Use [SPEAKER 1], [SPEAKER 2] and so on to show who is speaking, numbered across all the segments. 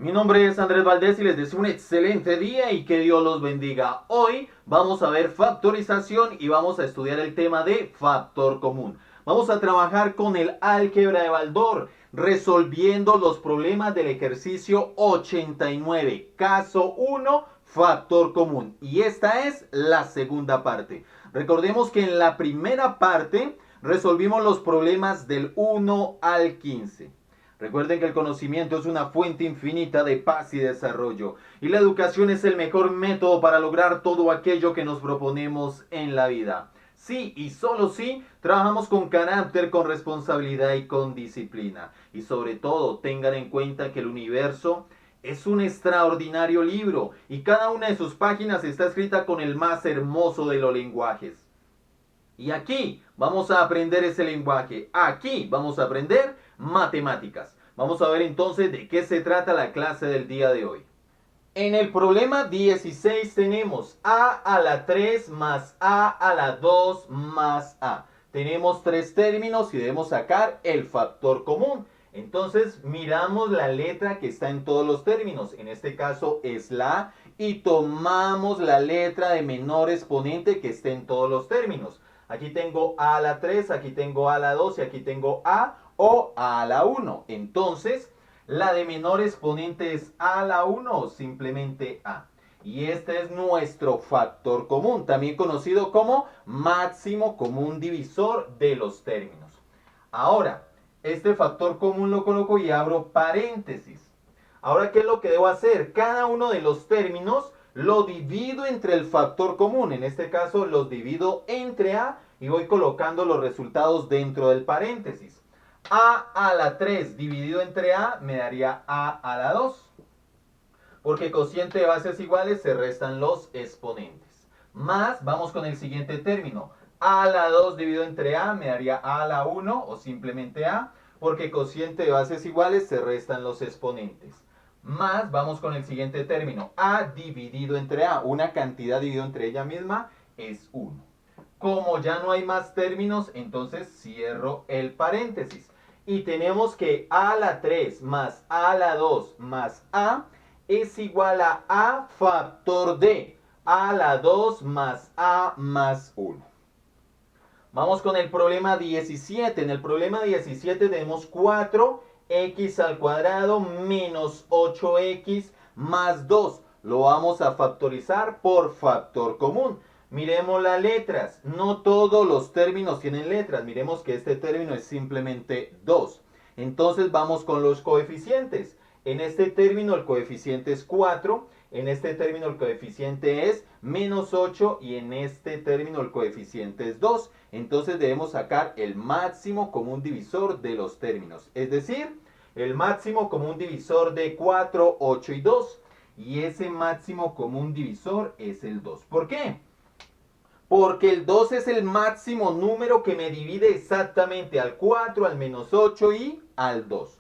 [SPEAKER 1] Mi nombre es Andrés Valdés y les deseo un excelente día y que Dios los bendiga. Hoy vamos a ver factorización y vamos a estudiar el tema de factor común. Vamos a trabajar con el álgebra de Baldor, resolviendo los problemas del ejercicio 89, caso 1, factor común. Y esta es la segunda parte. Recordemos que en la primera parte resolvimos los problemas del 1 al 15. Recuerden que el conocimiento es una fuente infinita de paz y desarrollo, y la educación es el mejor método para lograr todo aquello que nos proponemos en la vida. Sí, y solo si trabajamos con carácter, con responsabilidad y con disciplina. Y sobre todo, tengan en cuenta que el universo es un extraordinario libro y cada una de sus páginas está escrita con el más hermoso de los lenguajes. Y aquí vamos a aprender ese lenguaje. Aquí vamos a aprender matemáticas. Vamos a ver entonces de qué se trata la clase del día de hoy. En el problema 16 tenemos a a la 3 más a la 2 más a. Tenemos tres términos y debemos sacar el factor común. Entonces miramos la letra que está en todos los términos. En este caso es la A y tomamos la letra de menor exponente que esté en todos los términos. Aquí tengo a la 3, aquí tengo a la 2 y aquí tengo a o a la 1. Entonces la de menor exponente es a la 1 o simplemente a. Y este es nuestro factor común, también conocido como máximo común divisor de los términos. Ahora, este factor común lo coloco y abro paréntesis. Ahora, ¿qué es lo que debo hacer? Cada uno de los términos lo divido entre el factor común. En este caso, los divido entre a y voy colocando los resultados dentro del paréntesis. A la 3 dividido entre a me daría a la 2. Porque cociente de bases iguales se restan los exponentes. Más, vamos con el siguiente término. A la 2 dividido entre a me daría a la 1 o simplemente a. Porque cociente de bases iguales se restan los exponentes. Más, vamos con el siguiente término. A dividido entre a. Una cantidad dividido entre ella misma es 1. Como ya no hay más términos, entonces cierro el paréntesis. Y tenemos que a la 3 más a la 2 más a es igual a factor de a la 2 más a más 1. Vamos con el problema 17. En el problema 17 tenemos 4x al cuadrado menos 8x más 2. Lo vamos a factorizar por factor común. Miremos las letras. No todos los términos tienen letras. Miremos que este término es simplemente 2. Entonces vamos con los coeficientes. En este término el coeficiente es 4, en este término el coeficiente es menos 8 y en este término el coeficiente es 2. Entonces debemos sacar el máximo común divisor de los términos. Es decir, el máximo común divisor de 4, 8 y 2. Y ese máximo común divisor es el 2. ¿Por qué? Porque el 2 es el máximo número que me divide exactamente al 4, al menos 8 y al 2.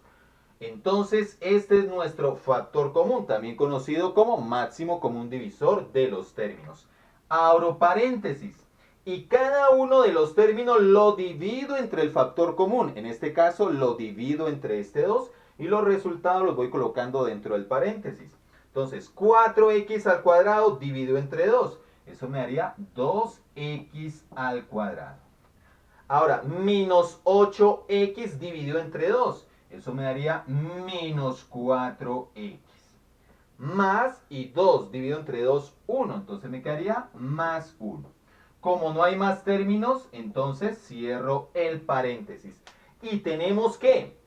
[SPEAKER 1] Entonces, este es nuestro factor común, también conocido como máximo común divisor de los términos. Abro paréntesis. Y cada uno de los términos lo divido entre el factor común. En este caso, lo divido entre este 2 y los resultados los voy colocando dentro del paréntesis. Entonces, 4x al cuadrado dividido entre 2. Eso me daría 2x al cuadrado. Ahora, menos 8x dividido entre 2. Eso me daría menos 4x. Más y 2 dividido entre 2, 1. Entonces me quedaría más 1. Como no hay más términos, entonces cierro el paréntesis. Y tenemos que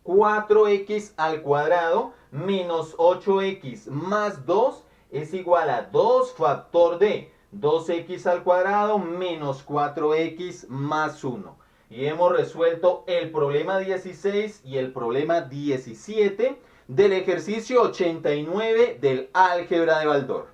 [SPEAKER 1] 4x al cuadrado menos 8x más 2 es igual a 2 factor de 2x al cuadrado menos 4x más 1. Y hemos resuelto el problema 16 y el problema 17 del ejercicio 89 del álgebra de Baldor.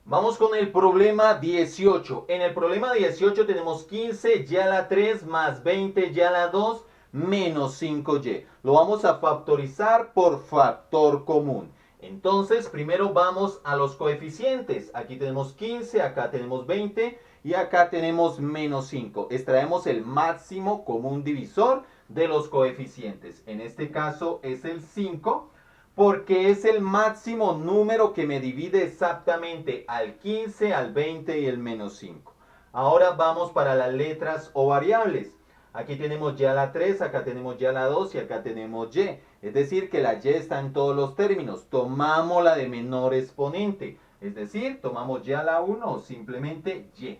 [SPEAKER 1] Vamos con el problema 18. En el problema 18 tenemos 15y a la 3 más 20y a la 2 menos 5y. Lo vamos a factorizar por factor común. Entonces, primero vamos a los coeficientes. Aquí tenemos 15, acá tenemos 20 y acá tenemos menos 5. Extraemos el máximo común divisor de los coeficientes. En este caso es el 5. Porque es el máximo número que me divide exactamente al 15, al 20 y el menos 5. Ahora vamos para las letras o variables. Aquí tenemos ya la 3, acá tenemos ya la 2 y acá tenemos y. Es decir, que la y está en todos los términos. Tomamos la de menor exponente. Es decir, tomamos ya la 1 o simplemente y.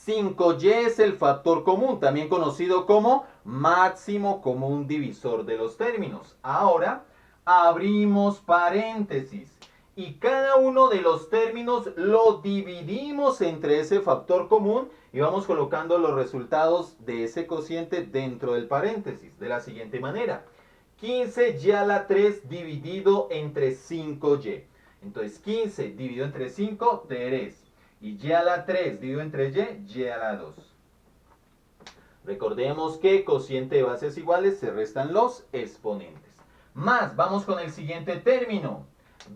[SPEAKER 1] 5y es el factor común, también conocido como máximo común divisor de los términos. Ahora abrimos paréntesis y cada uno de los términos lo dividimos entre ese factor común y vamos colocando los resultados de ese cociente dentro del paréntesis de la siguiente manera. 15y a la 3 dividido entre 5y. Entonces 15 dividido entre 5, 3. Y y a la 3 dividido entre y a la 2. Recordemos que cociente de bases iguales se restan los exponentes. Más, vamos con el siguiente término.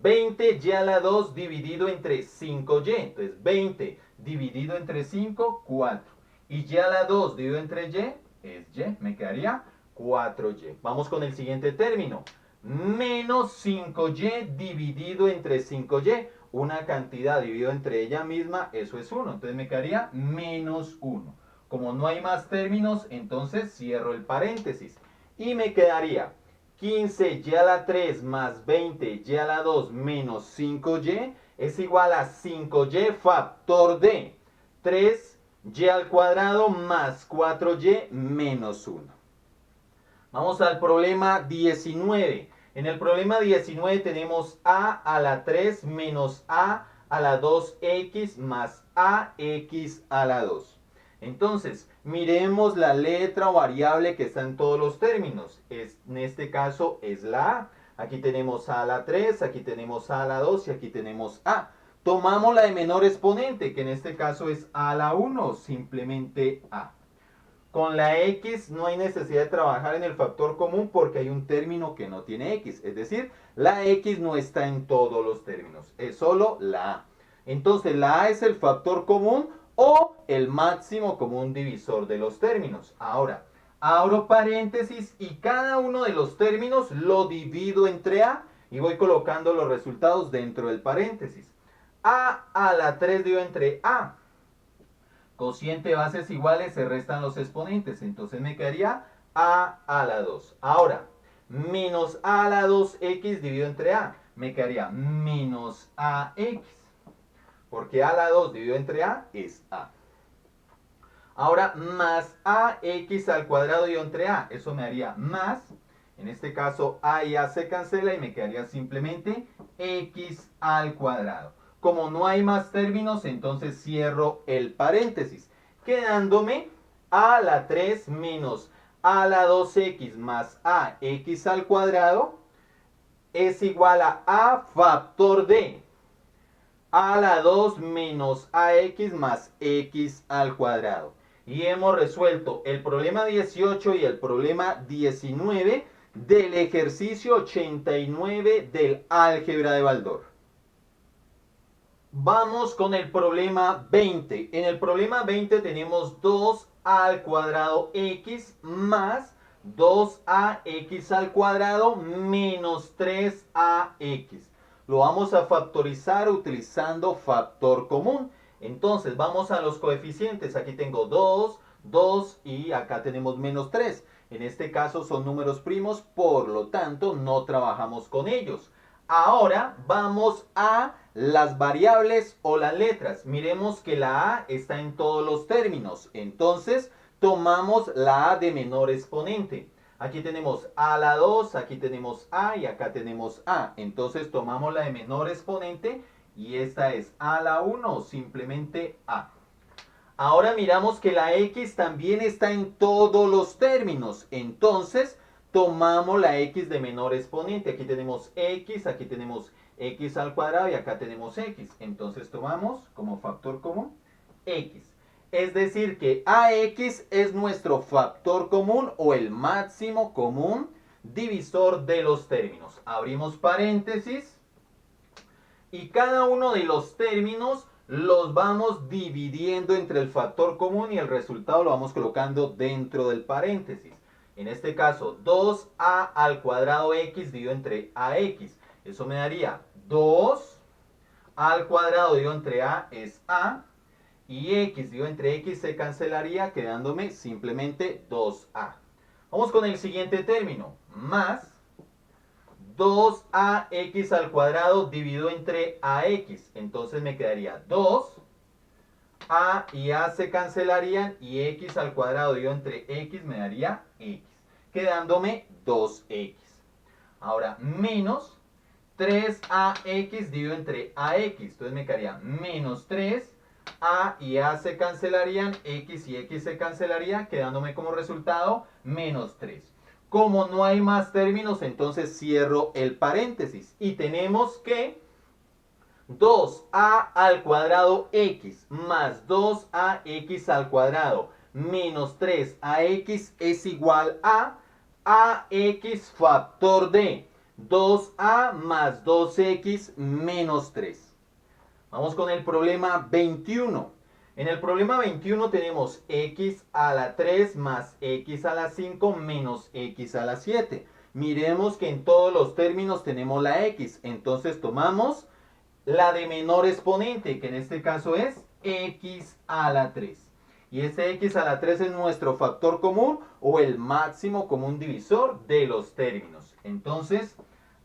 [SPEAKER 1] 20y a la 2 dividido entre 5y. Entonces 20 dividido entre 5, 4. Y y a la 2 dividido entre y es y. Me quedaría 4y. Vamos con el siguiente término. Menos 5y dividido entre 5y. Una cantidad dividido entre ella misma, eso es 1. Entonces me quedaría menos 1. Como no hay más términos, entonces cierro el paréntesis. Y me quedaría 15y a la 3 más 20y a la 2 menos 5y es igual a 5y factor de 3y al cuadrado más 4y menos 1. Vamos al problema 19. En el problema 19 tenemos a la 3 menos a la 2x más ax a la 2. Entonces, miremos la letra o variable que está en todos los términos. En este caso es la a. Aquí tenemos a la 3, aquí tenemos a la 2 y aquí tenemos a. Tomamos la de menor exponente, que en este caso es a la 1, simplemente a. Con la x no hay necesidad de trabajar en el factor común porque hay un término que no tiene x. Es decir, la x no está en todos los términos, es solo la a. Entonces la a es el factor común o el máximo común divisor de los términos. Ahora, abro paréntesis y cada uno de los términos lo divido entre a y voy colocando los resultados dentro del paréntesis. A la 3 dividido entre a. Cociente de bases iguales se restan los exponentes. Entonces me quedaría a la 2. Ahora, menos a la 2x dividido entre a. Me quedaría menos ax. Porque a la 2 dividido entre a es a. Ahora, más ax al cuadrado dividido entre a. Eso me haría más. En este caso, a y a se cancela y me quedaría simplemente x al cuadrado. Como no hay más términos, entonces cierro el paréntesis, quedándome a la 3 menos a la 2x más ax al cuadrado es igual a factor de a la 2 menos ax más x al cuadrado. Y hemos resuelto el problema 18 y el problema 19 del ejercicio 89 del álgebra de Baldor. Vamos con el problema 20. En el problema 20 tenemos 2 al cuadrado x más 2ax al cuadrado menos 3ax. Lo vamos a factorizar utilizando factor común. Entonces vamos a los coeficientes. Aquí tengo 2, 2 y acá tenemos menos 3. En este caso son números primos, por lo tanto no trabajamos con ellos. Ahora vamos a las variables o las letras. Miremos que la a está en todos los términos. Entonces tomamos la a de menor exponente. Aquí tenemos a la 2, aquí tenemos a y acá tenemos a. Entonces tomamos la de menor exponente y esta es a la 1, simplemente a. Ahora miramos que la x también está en todos los términos. Entonces tomamos la x de menor exponente. Aquí tenemos x x al cuadrado y acá tenemos x. Entonces tomamos como factor común x. Es decir que ax es nuestro factor común o el máximo común divisor de los términos. Abrimos paréntesis y cada uno de los términos los vamos dividiendo entre el factor común y el resultado lo vamos colocando dentro del paréntesis. En este caso, 2a al cuadrado x dividido entre ax. Eso me daría 2 al cuadrado dividido entre a es a. Y x dividido entre x se cancelaría quedándome simplemente 2a. Vamos con el siguiente término. Más 2ax al cuadrado dividido entre ax. Entonces me quedaría 2. A y A se cancelarían y x al cuadrado dividido entre x me daría x. Quedándome 2x. Ahora, menos 3ax dividido entre ax. Entonces me quedaría menos 3. A y A se cancelarían, x y x se cancelaría, quedándome como resultado menos 3. Como no hay más términos, entonces cierro el paréntesis. Y tenemos que 2a al cuadrado x más 2ax al cuadrado menos 3ax es igual a ax factor de 2a más 2x menos 3. Vamos con el problema 21. En el problema 21 tenemos x a la 3 más x a la 5 menos x a la 7. Miremos que en todos los términos tenemos la x. Entonces tomamos la de menor exponente, que en este caso es x a la 3. Y ese x a la 3 es nuestro factor común o el máximo común divisor de los términos. Entonces,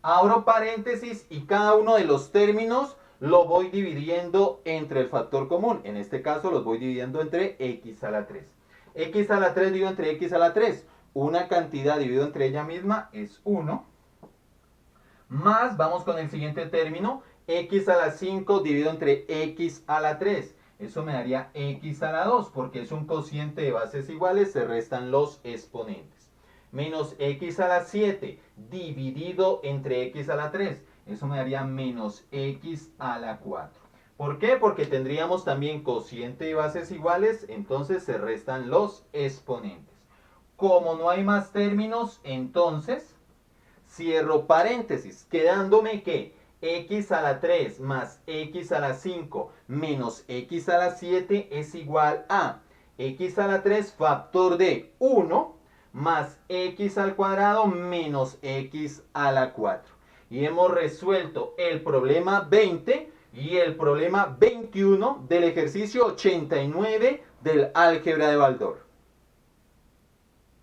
[SPEAKER 1] abro paréntesis y cada uno de los términos lo voy dividiendo entre el factor común. En este caso los voy dividiendo entre x a la 3. X a la 3 dividido entre x a la 3. Una cantidad dividido entre ella misma es 1. Más, vamos con el siguiente término, x a la 5 dividido entre x a la 3. Eso me daría x a la 2, porque es un cociente de bases iguales, se restan los exponentes. Menos x a la 7 dividido entre x a la 3. Eso me daría menos x a la 4. ¿Por qué? Porque tendríamos también cociente de bases iguales, entonces se restan los exponentes. Como no hay más términos, entonces cierro paréntesis, quedándome que x a la 3 más x a la 5 menos x a la 7 es igual a x a la 3 factor de 1 más x al cuadrado menos x a la 4. Y hemos resuelto el problema 20 y el problema 21 del ejercicio 89 del álgebra de Baldor.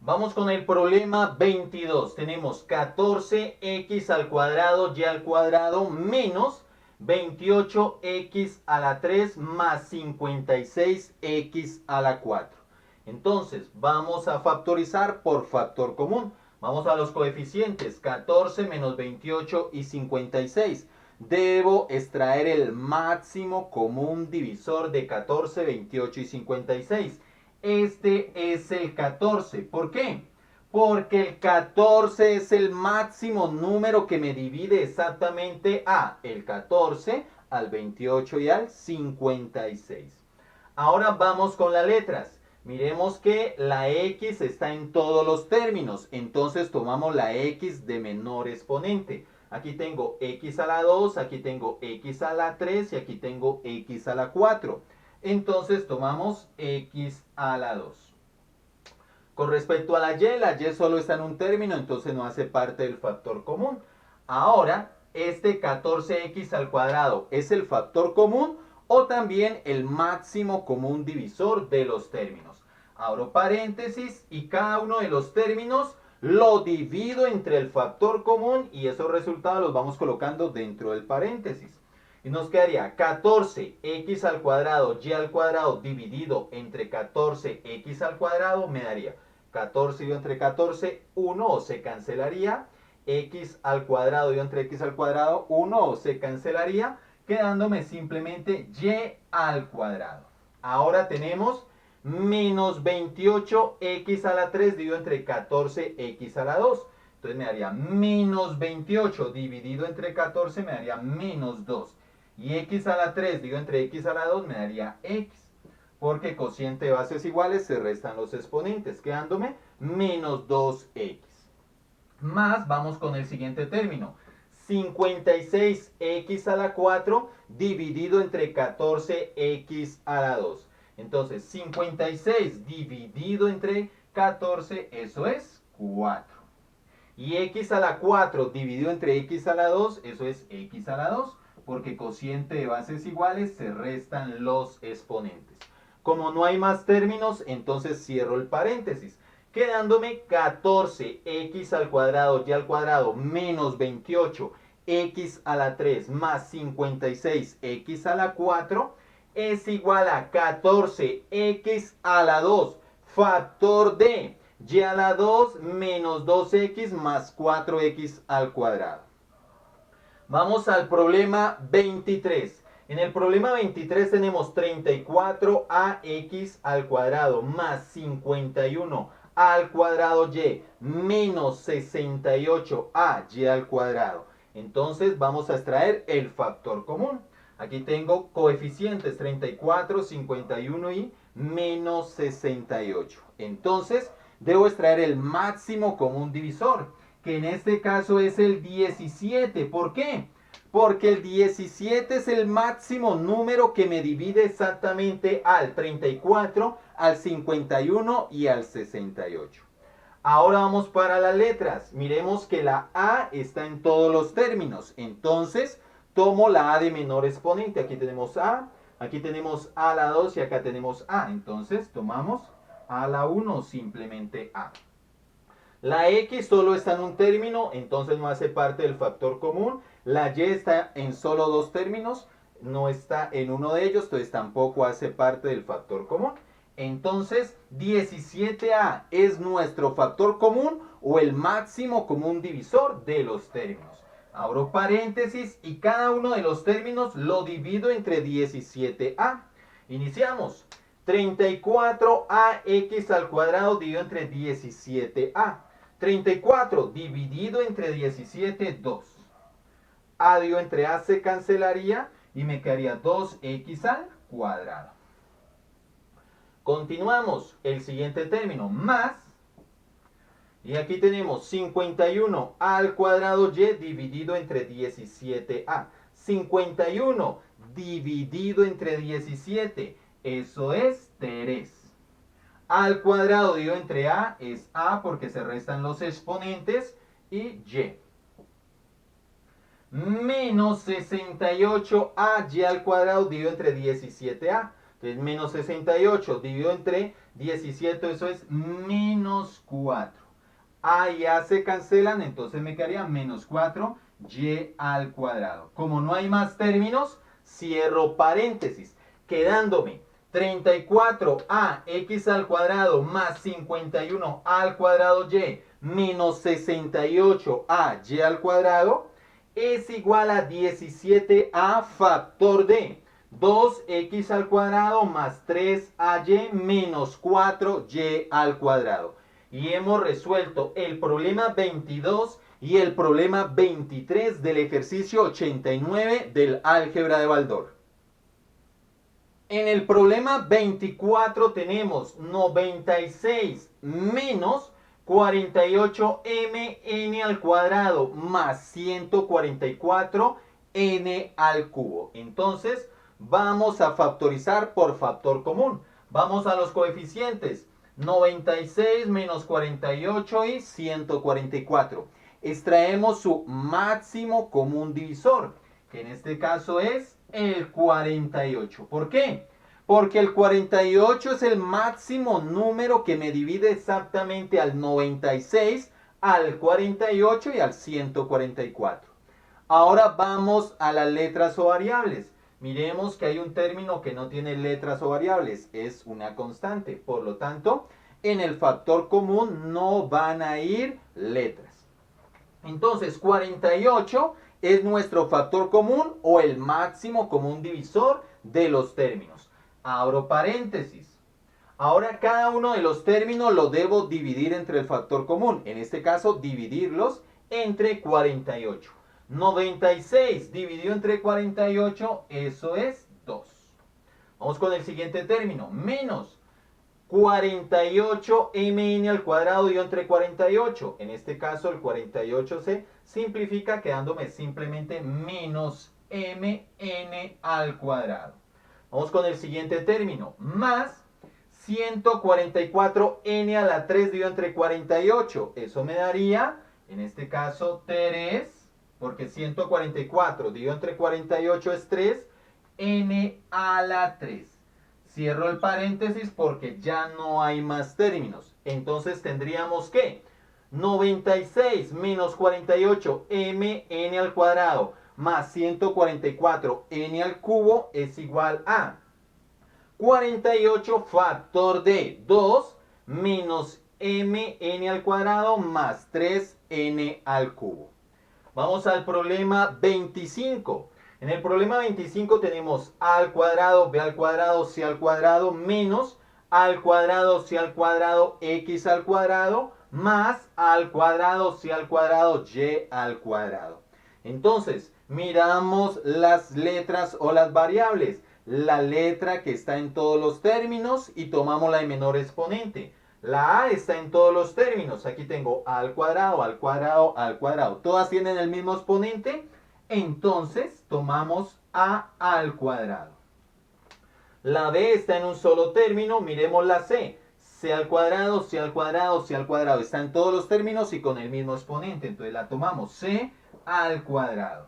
[SPEAKER 1] Vamos con el problema 22. Tenemos 14x al cuadrado y al cuadrado menos 28x a la 3 más 56x a la 4. Entonces, vamos a factorizar por factor común. Vamos a los coeficientes, 14 menos 28 y 56. Debo extraer el máximo común divisor de 14, 28 y 56. Este es el 14. ¿Por qué? Porque el 14 es el máximo número que me divide exactamente a el 14, al 28 y al 56. Ahora vamos con las letras. Miremos que la x está en todos los términos. Entonces tomamos la x de menor exponente. Aquí tengo x a la 2, aquí tengo x a la 3 y aquí tengo x a la 4. Entonces tomamos x a la 2. Con respecto a la y solo está en un término, entonces no hace parte del factor común. Ahora, este 14x al cuadrado es el factor común o también el máximo común divisor de los términos. Abro paréntesis y cada uno de los términos lo divido entre el factor común y esos resultados los vamos colocando dentro del paréntesis. Y nos quedaría 14x al cuadrado y al cuadrado dividido entre 14x al cuadrado me daría 14 dividido entre 14, 1 o se cancelaría. X al cuadrado dividido entre x al cuadrado, 1 o se cancelaría, quedándome simplemente y al cuadrado. Ahora tenemos menos 28x a la 3 dividido entre 14x a la 2. Entonces me daría menos 28 dividido entre 14 me daría menos 2. Y x a la 3 dividido entre x a la 2 me daría x. Porque cociente de bases iguales se restan los exponentes, quedándome menos 2x. Más, vamos con el siguiente término. 56x a la 4 dividido entre 14x a la 2. Entonces, 56 dividido entre 14, eso es 4. Y x a la 4 dividido entre x a la 2, eso es x a la 2, porque cociente de bases iguales se restan los exponentes. Como no hay más términos, entonces cierro el paréntesis, quedándome 14x al cuadrado y al cuadrado menos 28 x a la 3 más 56 x a la 4 es igual a 14x a la 2 factor de y a la 2 menos 2x más 4x al cuadrado. Vamos al problema 23. En el problema 23 tenemos 34ax al cuadrado más 51 al cuadrado y menos 68ay al cuadrado. Entonces vamos a extraer el factor común. Aquí tengo coeficientes 34, 51 y menos 68. Entonces debo extraer el máximo común divisor, que en este caso es el 17. ¿Por qué? Porque el 17 es el máximo número que me divide exactamente al 34, al 51 y al 68. Ahora vamos para las letras. Miremos que la A está en todos los términos. Entonces, tomo la A de menor exponente. Aquí tenemos A, aquí tenemos A a la 2 y acá tenemos A. Entonces, tomamos A a la 1, simplemente A. La X solo está en un término, entonces no hace parte del factor común. La Y está en solo dos términos, no está en uno de ellos, entonces tampoco hace parte del factor común. Entonces, 17A es nuestro factor común o el máximo común divisor de los términos. Abro paréntesis y cada uno de los términos lo divido entre 17A. Iniciamos. 34ax al cuadrado dividido entre 17a. 34 dividido entre 17, 2. A dividido entre A se cancelaría y me quedaría 2x al cuadrado. Continuamos. El siguiente término, más. Y aquí tenemos 51 al cuadrado y dividido entre 17a. 51 dividido entre 17. Eso es 3. Al cuadrado dividido entre A es A porque se restan los exponentes y Y. Menos 68ay al cuadrado dividido entre 17a. Entonces menos 68 dividido entre 17, eso es menos 4. A y A se cancelan, entonces me quedaría menos 4y al cuadrado. Como no hay más términos, cierro paréntesis, quedándome 34ax al cuadrado más 51 al cuadrado y menos 68ay al cuadrado es igual a 17a factor de 2x al cuadrado más 3ay menos 4y al cuadrado. Y hemos resuelto el problema 22 y el problema 23 del ejercicio 89 del álgebra de Baldor. En el problema 24 tenemos 96 menos 48mn al cuadrado más 144n al cubo. Entonces vamos a factorizar por factor común. Vamos a los coeficientes. 96 menos 48 y 144. Extraemos su máximo común divisor, que en este caso es el 48. ¿Por qué? Porque el 48 es el máximo número que me divide exactamente al 96, al 48 y al 144. Ahora vamos a las letras o variables. Miremos que hay un término que no tiene letras o variables, es una constante. Por lo tanto, en el factor común no van a ir letras. Entonces, 48 es nuestro factor común o el máximo común divisor de los términos. Abro paréntesis. Ahora cada uno de los términos lo debo dividir entre el factor común. En este caso, dividirlos entre 48. 96 dividido entre 48, eso es 2. Vamos con el siguiente término. Menos 48mn al cuadrado dividido entre 48. En este caso el 48 se simplifica quedándome simplemente menos mn al cuadrado. Vamos con el siguiente término. Más 144n a la 3 dividido entre 48. Eso me daría, en este caso, 3, porque 144 dividido entre 48 es 3, n a la 3. Cierro el paréntesis porque ya no hay más términos. Entonces tendríamos que 96 menos 48 mn al cuadrado más 144 n al cubo es igual a 48 factor de 2 menos mn al cuadrado más 3n al cubo. Vamos al problema 25. En el problema 25 tenemos a al cuadrado, b al cuadrado, c al cuadrado, menos a al cuadrado, c al cuadrado, x al cuadrado, más a al cuadrado, c al cuadrado, y al cuadrado. Entonces, miramos las letras o las variables. La letra que está en todos los términos y tomamos la de menor exponente. La a está en todos los términos. Aquí tengo a al cuadrado, al cuadrado, al cuadrado. Todas tienen el mismo exponente. Entonces tomamos a al cuadrado. La b está en un solo término. Miremos la c. C al cuadrado, c al cuadrado, c al cuadrado. Está en todos los términos y con el mismo exponente. Entonces la tomamos c al cuadrado.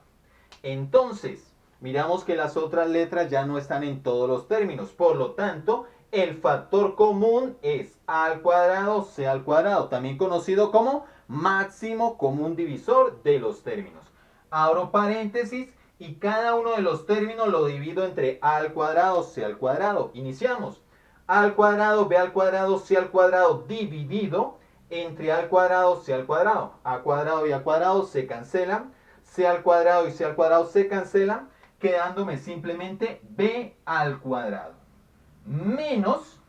[SPEAKER 1] Entonces, miramos que las otras letras ya no están en todos los términos. Por lo tanto, el factor común es a al cuadrado, c al cuadrado, también conocido como máximo común divisor de los términos. Abro paréntesis y cada uno de los términos lo divido entre a al cuadrado, c al cuadrado. Iniciamos. A al cuadrado, b al cuadrado, c al cuadrado dividido entre a al cuadrado, c al cuadrado. A cuadrado y a cuadrado se cancelan. C al cuadrado y c al cuadrado se cancelan, quedándome simplemente b al cuadrado. Menos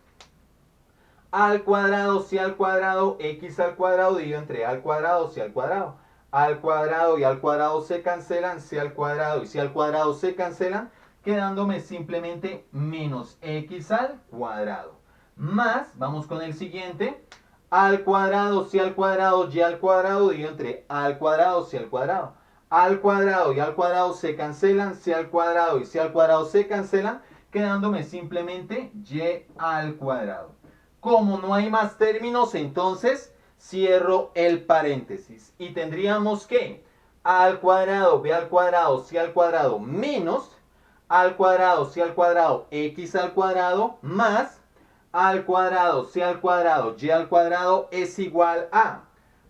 [SPEAKER 1] a al cuadrado, c al cuadrado, x al cuadrado dividido entre a al cuadrado, c al cuadrado. A al cuadrado y al cuadrado se cancelan, c al cuadrado y c al cuadrado se cancelan, quedándome simplemente menos x al cuadrado. Más, vamos con el siguiente, a al cuadrado, c al cuadrado, y al cuadrado dividido entre a al cuadrado, c al cuadrado. A al cuadrado y al cuadrado se cancelan, c al cuadrado y c al cuadrado se cancelan, quedándome simplemente y al cuadrado. Como no hay más términos, entonces cierro el paréntesis y tendríamos que a al cuadrado, b al cuadrado, c al cuadrado menos a al cuadrado, c al cuadrado, x al cuadrado más a al cuadrado, c al cuadrado, y al cuadrado es igual a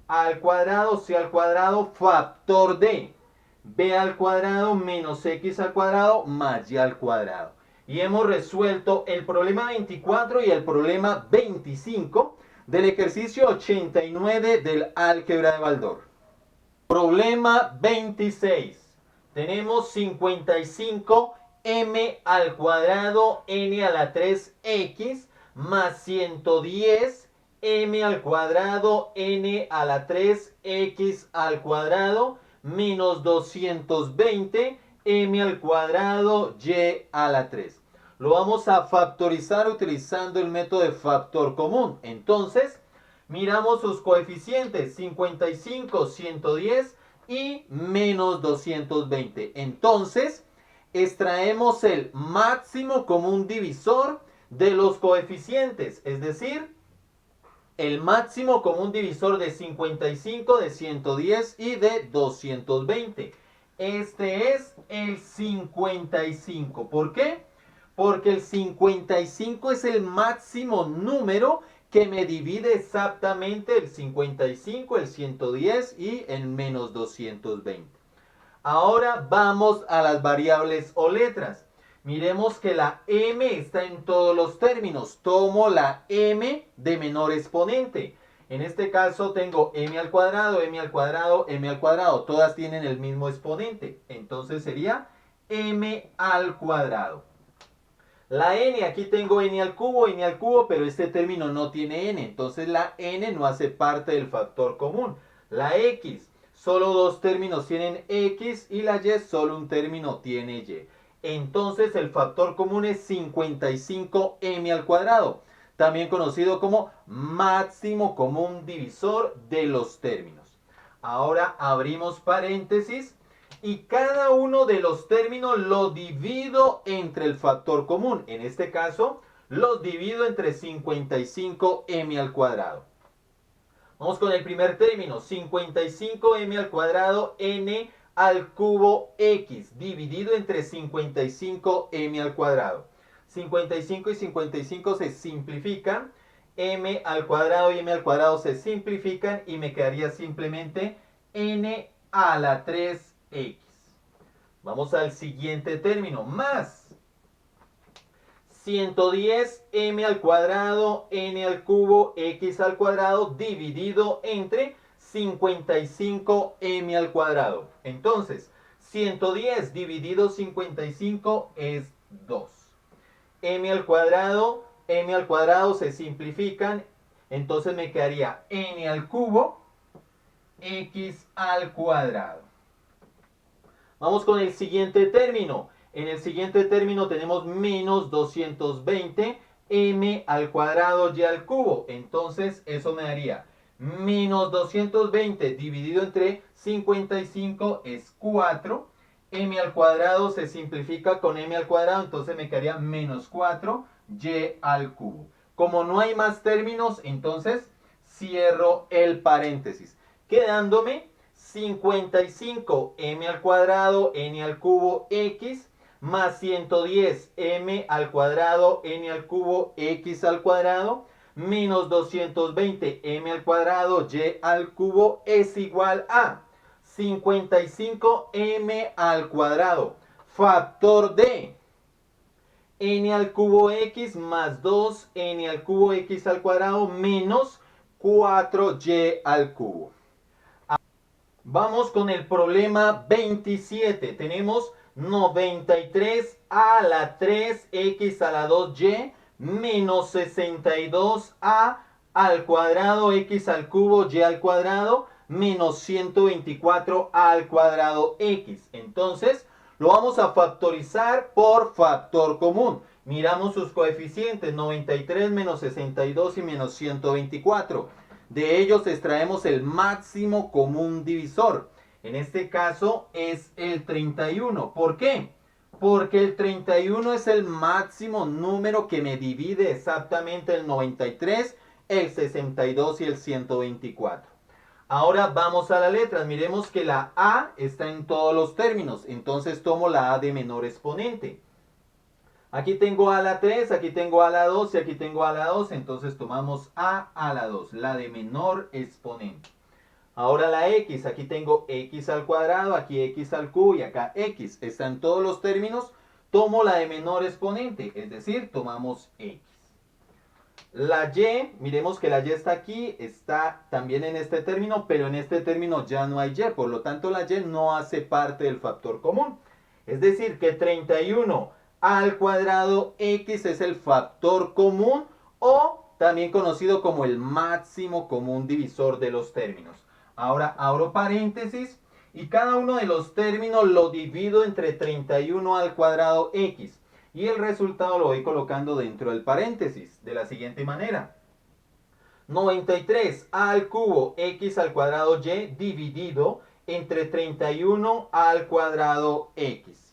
[SPEAKER 1] al cuadrado, c al cuadrado, factor de b al cuadrado menos x al cuadrado más y al cuadrado. Y hemos resuelto el problema 24 y el problema 25 del ejercicio 89 del álgebra de Baldor. Problema 26. Tenemos 55 m al cuadrado n a la 3x más 110 m al cuadrado n a la 3x al cuadrado menos 220 m al cuadrado y a la 3. Lo vamos a factorizar utilizando el método de factor común. Entonces, miramos sus coeficientes, 55, 110 y menos 220. Entonces, extraemos el máximo común divisor de los coeficientes, es decir, el máximo común divisor de 55, de 110 y de 220. Este es el 55. ¿Por qué? Porque el 55 es el máximo número que me divide exactamente el 55, el 110 y el menos 220. Ahora vamos a las variables o letras. Miremos que la m está en todos los términos. Tomo la m de menor exponente. En este caso tengo m al cuadrado, m al cuadrado, m al cuadrado. Todas tienen el mismo exponente. Entonces sería m al cuadrado. La n, aquí tengo n al cubo, pero este término no tiene n. Entonces la n no hace parte del factor común. La x, solo dos términos tienen x y la y, solo un término tiene y. Entonces el factor común es 55m al cuadrado, también conocido como máximo común divisor de los términos. Ahora abrimos paréntesis y cada uno de los términos lo divido entre el factor común. En este caso los divido entre 55m al cuadrado. Vamos con el primer término, 55m al cuadrado n al cubo x, dividido entre 55m al cuadrado. 55 y 55 se simplifican, m al cuadrado y m al cuadrado se simplifican y me quedaría simplemente n a la 3x. Vamos al siguiente término, más 110m al cuadrado n al cubo x al cuadrado dividido entre 55m al cuadrado. Entonces, 110 dividido 55 es 2. M al cuadrado se simplifican, entonces me quedaría n al cubo x al cuadrado. Vamos con el siguiente término. En el siguiente término tenemos menos 220 m al cuadrado y al cubo. Entonces eso me daría menos 220 dividido entre 55 es 4. M al cuadrado se simplifica con m al cuadrado, entonces me quedaría menos 4 y al cubo. Como no hay más términos, entonces cierro el paréntesis, quedándome 55 m al cuadrado n al cubo x más 110 m al cuadrado n al cubo x al cuadrado menos 220 m al cuadrado y al cubo es igual a 55m al cuadrado, factor de n al cubo x más 2n al cubo x al cuadrado menos 4y al cubo. Vamos con el problema 27. Tenemos 93 a la 3x a la 2y menos 62a al cuadrado x al cubo y al cuadrado menos 124 al cuadrado x. Entonces lo vamos a factorizar por factor común. Miramos sus coeficientes, 93 menos 62 y menos 124. De ellos extraemos el máximo común divisor. En este caso es el 31. ¿Por qué? Porque el 31 es el máximo número que me divide exactamente el 93, el 62 y el 124. Ahora vamos a las letras. Miremos que la A está en todos los términos. Entonces tomo la A de menor exponente. Aquí tengo a la 3, aquí tengo a la 2 y aquí tengo a la 2. Entonces tomamos a la 2, la de menor exponente. Ahora la x, aquí tengo x al cuadrado, aquí x al cubo y acá x. Están todos los términos. Tomo la de menor exponente, es decir, tomamos x. La y, miremos que la y está aquí, está también en este término, pero en este término ya no hay y. Por lo tanto, la y no hace parte del factor común. Es decir, que 31 al cuadrado x es el factor común o también conocido como el máximo común divisor de los términos. Ahora abro paréntesis y cada uno de los términos lo divido entre 31 al cuadrado x. Y el resultado lo voy colocando dentro del paréntesis de la siguiente manera. 93 al cubo x al cuadrado y dividido entre 31 al cuadrado x.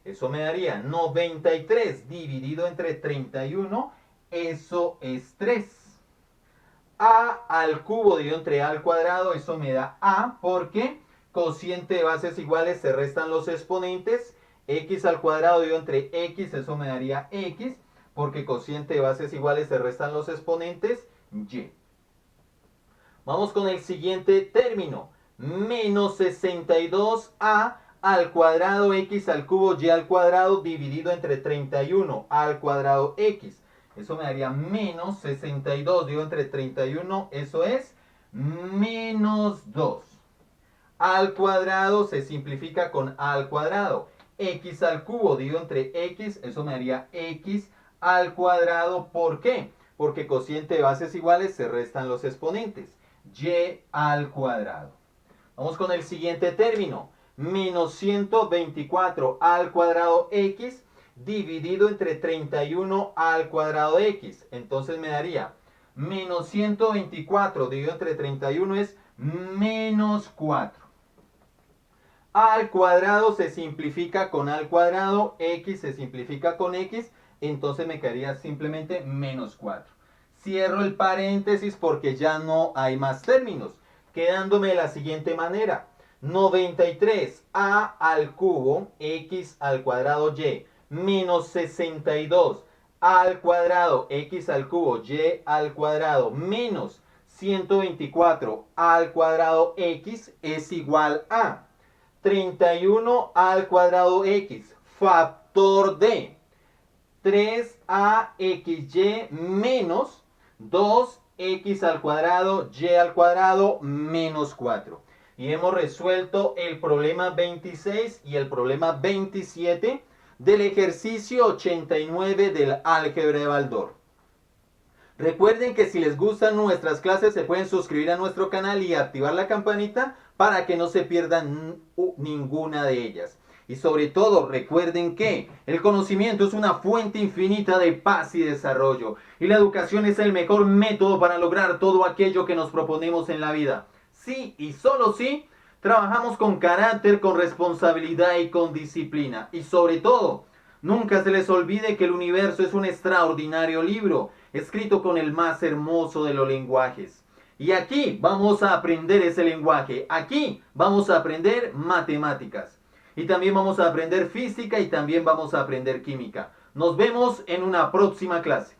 [SPEAKER 1] Eso me daría 93 dividido entre 31, eso es 3. A al cubo dividido entre a al cuadrado, eso me da a, porque cociente de bases iguales se restan los exponentes. X al cuadrado dividido entre x, eso me daría x, porque cociente de bases iguales se restan los exponentes, y. Vamos con el siguiente término, menos 62a al cuadrado x al cubo y al cuadrado dividido entre 31 al cuadrado x. Eso me daría menos 62 dividido entre 31, eso es menos 2. Al cuadrado se simplifica con a al cuadrado. X al cubo dividido entre x, eso me daría x al cuadrado. ¿Por qué? Porque cociente de bases iguales se restan los exponentes. Y al cuadrado. Vamos con el siguiente término. Menos 124 al cuadrado x dividido entre 31 al cuadrado x. Entonces me daría menos 124 dividido entre 31 es menos 4. A al cuadrado se simplifica con a al cuadrado, x se simplifica con x, entonces me quedaría simplemente menos 4. Cierro el paréntesis porque ya no hay más términos, quedándome de la siguiente manera. 93a al cubo x al cuadrado y menos 62 al cuadrado x al cubo y al cuadrado menos 124 al cuadrado x es igual a 31 al cuadrado x, factor de 3axy menos 2x al cuadrado y al cuadrado menos 4. Y hemos resuelto el problema 26 y el problema 27 del ejercicio 89 del álgebra de Baldor. Recuerden que si les gustan nuestras clases se pueden suscribir a nuestro canal y activar la campanita para que no se pierdan ninguna de ellas. Y sobre todo recuerden que el conocimiento es una fuente infinita de paz y desarrollo. Y la educación es el mejor método para lograr todo aquello que nos proponemos en la vida. Sí y solo sí, trabajamos con carácter, con responsabilidad y con disciplina. Y sobre todo, nunca se les olvide que el universo es un extraordinario libro, escrito con el más hermoso de los lenguajes. Y aquí vamos a aprender ese lenguaje. Aquí vamos a aprender matemáticas. Y también vamos a aprender física y también vamos a aprender química. Nos vemos en una próxima clase.